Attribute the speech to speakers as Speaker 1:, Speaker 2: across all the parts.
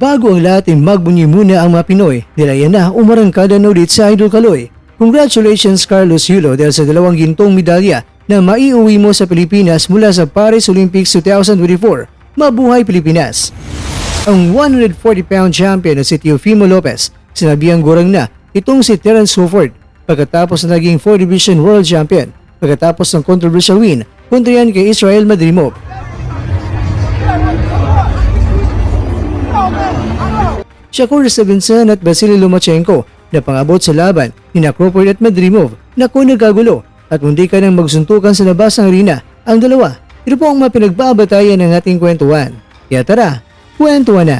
Speaker 1: Bago ang lahat ay magbunyi muna ang mga Pinoy, nilaya na umarangkada na ulit sa Idol Kaloy. Congratulations Carlos Yulo dahil sa 2 gintong medalya na maiuwi mo sa Pilipinas mula sa Paris Olympics 2024. Mabuhay Pilipinas! Ang 140-pound champion na si Teofimo Lopez, sinabihang gurang na itong si Terence Crawford pagkatapos na naging 4 Division World Champion pagkatapos ng controversial win kontra yan kay Israel Madrimov. Shakur Stevenson at Vasily Lomachenko na pangabot sa laban ni Crawford at Madrimov na kung nagkagulo at mundi ka nang magsuntukan sa labas ng arena ang dalawa. Ito po ang mga pinagbabatayan ng ating kwentuhan. Kaya tara, kwentuhan na!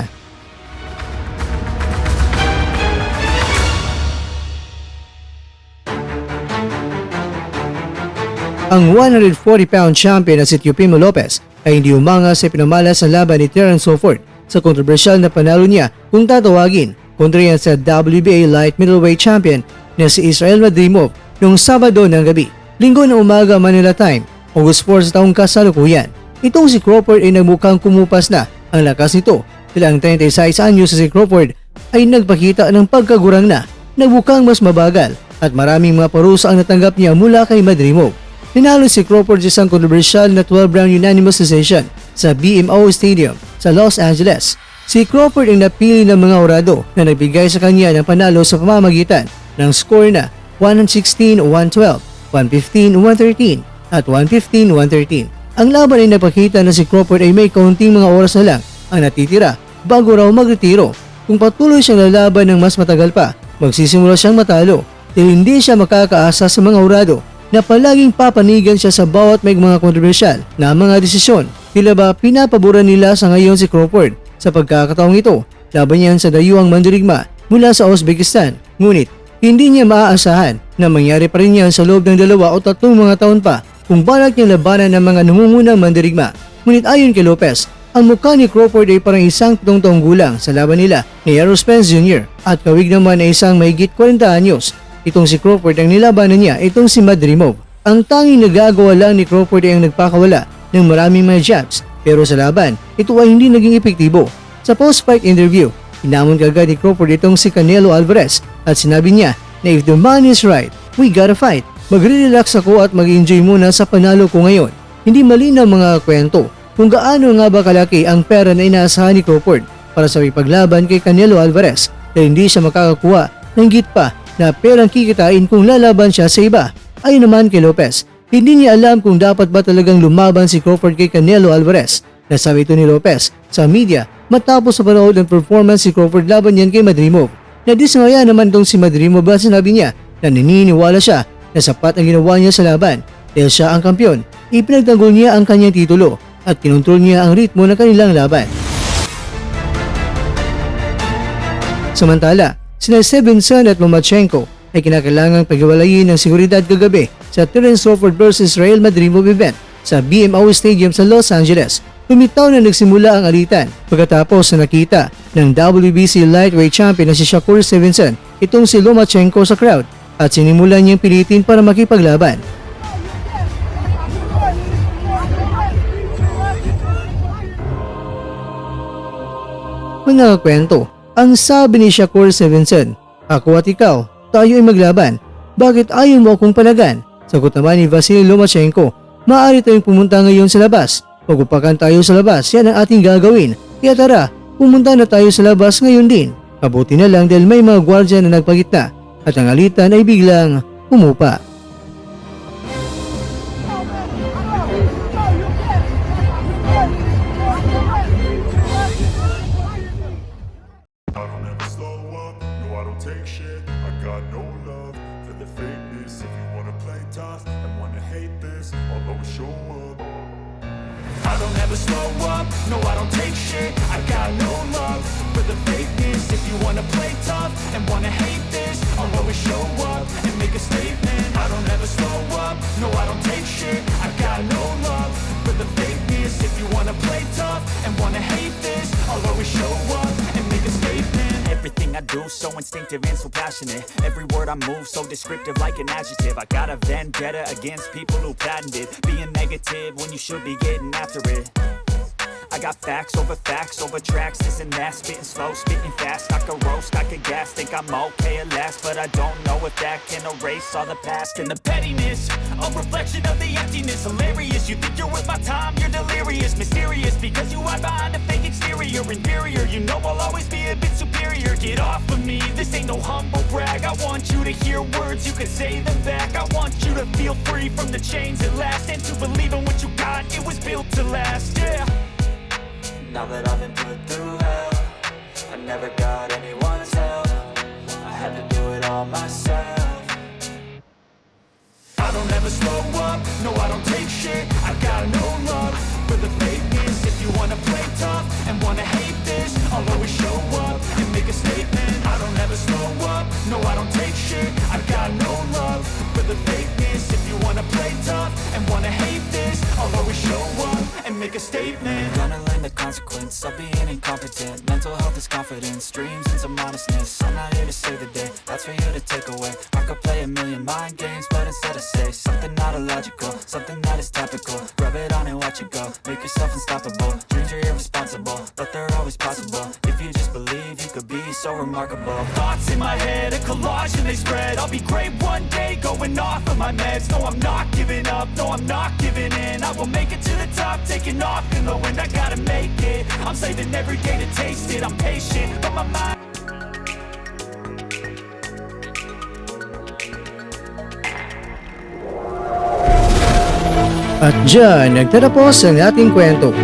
Speaker 1: Ang 140-pound champion na si Teofimo Lopez ay hindi umanga sa pinamalas na laban ni Terence Crawford sa kontrobersyal na panalo niya kung tatawagin kontra yan sa WBA Light Middleweight Champion na si Israel Madrimov noong Sabado ng gabi, Linggo ng umaga Manila Time, August 4 sa taong kasalukuyan. Itong si Crawford ay nagmukhang kumupas na ang lakas nito dahil ang 36 anyos sa si Crawford ay nagpakita ng pagkagurang na nagmukhang mas mabagal at maraming mga parusa ang natanggap niya mula kay Madrimov. Pinalo si Crawford sa isang kontrobersyal na 12-round unanimous decision sa BMO Stadium sa Los Angeles. Si Crawford ang napili ng mga orado na nagbigay sa kanya ng panalo sa pamamagitan ng score na 116-112, 115-113 at 115-113. Ang laban ay napakita na si Crawford ay may kaunting mga oras na lang ang natitira bago raw magretiro. Kung patuloy siyang lalaban ng mas matagal pa, magsisimula siyang matalo dahil hindi siya makakaasa sa mga orado na palaging papanigan siya sa bawat may mga kontrobersyal na mga desisyon. Tila ba pinapaboran nila sa ngayon si Crawford sa pagkakataong ito, laban niyan sa dayuhang mandirigma mula sa Uzbekistan. Ngunit hindi niya maaasahan na mangyari pa rin yan sa loob ng 2 o 3 mga taon pa kung balak niyang labanan ng mga nangungunang mandirigma. Ngunit ayon kay Lopez, ang mukha ni Crawford ay parang isang 7 taong gulang sa laban nila ni Errol Spence Jr. at kawig naman ay isang mahigit 40 anyos. Itong si Crawford ang nilabanan niya, itong si Madrimov. Ang tanging nagagawa lang ni Crawford ay ang nagpakawala ng maraming mga jabs, pero sa laban, ito ay hindi naging epektibo. Sa post-fight interview, inamon kagad ni Crawford itong si Canelo Alvarez at sinabi niya na if the man is right, we gotta fight. Magre-relax ako at mag-enjoy muna sa panalo ko ngayon. Hindi malinaw mga kwento kung gaano nga ba kalaki ang pera na inaasahan ni Crawford para sa ipaglaban kay Canelo Alvarez dahil hindi siya makakakuha ng higit pa na perang kikitain kung lalaban siya sa iba. Ayon naman kay Lopez, hindi niya alam kung dapat ba talagang lumaban si Crawford kay Canelo Alvarez. Nasabi ito ni Lopez sa media matapos sa panood ng performance si Crawford laban niyan kay Madrimov. Nadisngaya naman itong si Madrimov at sinabi niya na naniniwala siya na sapat ang ginawa niya sa laban dahil siya ang kampiyon. Ipinagtanggol niya ang kanyang titulo at kinontrol niya ang ritmo ng kanilang laban. Samantala, sina Stevenson at Lomachenko ay kinakailangang paghiwalayin ng seguridad kagabi sa Terence Crawford vs Israel Madrimov event sa BMO Stadium sa Los Angeles. Lumitaw na nagsimula ang alitan pagkatapos na nakita ng WBC lightweight champion na si Shakur Stevenson itong si Lomachenko sa crowd at sinimulan niyang pilitin para makipaglaban. Mga kwento, ang sabi ni Shakur Stevenson, "Ako at ikaw, tayo ay maglaban. Bakit ayaw mo akong palagan?" Sagot naman ni Vasily Lomachenko, "Maaari tayong pumunta ngayon sa labas. Mag-upakan tayo sa labas, yan ang ating gagawin. Kaya tara, pumunta na tayo sa labas ngayon din." Kabuti na lang dahil may mga gwardya na nagpagitna at ang alitan ay biglang humupa.
Speaker 2: Take shit, I got no love for the fakeness. If you wanna play tough and wanna hate this, I'll always show up. I don't ever slow up, no I don't take shit. I got no love for the fakeness. If you wanna play tough and wanna hate this, I'll always show up and make a statement. I don't ever slow up, no I don't take shit. I got no love for the fakeness. If you wanna play tough and wanna hate this, I'll always show up and make a statement. Everything I do so instinctive and so passionate. Every word I move so descriptive like an adjective. I got a vendetta against people who patented being negative when you should be getting after it.
Speaker 3: I got facts over tracks, this and that, spitting slow, spitting fast. I could roast, I could gas, think I'm okay at last, but I don't know if that can erase all the past. And the pettiness, a reflection of the emptiness. Hilarious, you think you're worth my time, you're delirious. Mysterious, because you hide behind a fake exterior. Inferior, you know I'll always be a bit superior. Get off of me, this ain't no humble brag. I want you to hear words, you can say them back. I want you to feel free from the chains at last, and to believe in what you got, it was built to last, yeah. Now that I've been put through hell, I never got anyone's help, I had to do it all myself. I don't ever slow up, no I don't take shit. I got no love for the fakeness. If you wanna play tough and wanna hate this, I'll always show up and make a statement. I don't ever slow up, no I don't take shit. I got no love for the fakeness. If you wanna play tough and wanna hate this, I'll always show up and make a statement. Gonna learn the consequence of being incompetent. Mental health is confidence, dreams and some honestness. I'm not here to save the day, that's for you to take away. I could play a million mind games, but instead I say something not illogical, something that is topical. Rub it on and watch it go, make yourself unstoppable. Dreams are irresponsible, but they're always possible. If you just believe, you could be so remarkable. Thoughts in my head, a collage and they spread. I'll be great one day, going off of my meds. No, I'm not giving up, no, I'm not giving in. I will make it to the top, taking off in the wind. I gotta make it, I'm saving every day to taste it. I'm patient, but my mind
Speaker 1: At dyan, nagtatapos ang ating kwento.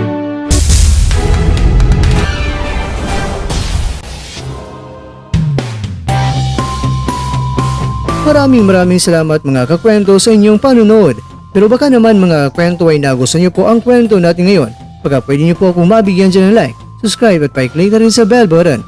Speaker 1: Maraming salamat mga kakwento sa inyong panunood. Pero baka naman mga kwento ay nagustuhan niyo po ang kwento natin ngayon. Baka pwede niyo po akong mabigyan dyan ng like, subscribe at pa-click na rin sa bell button.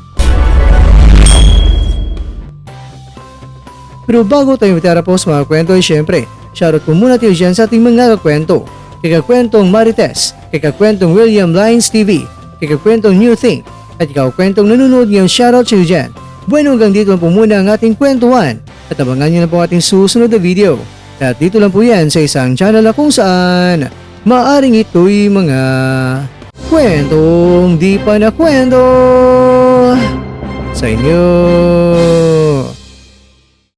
Speaker 1: Pero bago tayo matapos mga kwento ay syempre, shoutout po muna tayo dyan sa ating mga kakwento. Kay kakwentong Marites, kay kakwentong William Lines TV, kay kakwentong New Thing, at ikaw kwentong nanonood ngayon, shoutout sa iyo dyan. Bueno, hanggang dito lang po muna ang ating kwentuhan at abangan nyo na po ating susunod na video. At dito lang po yan sa isang channel na kung saan maaring ito'y mga kwentong di pa na kwento sa inyo.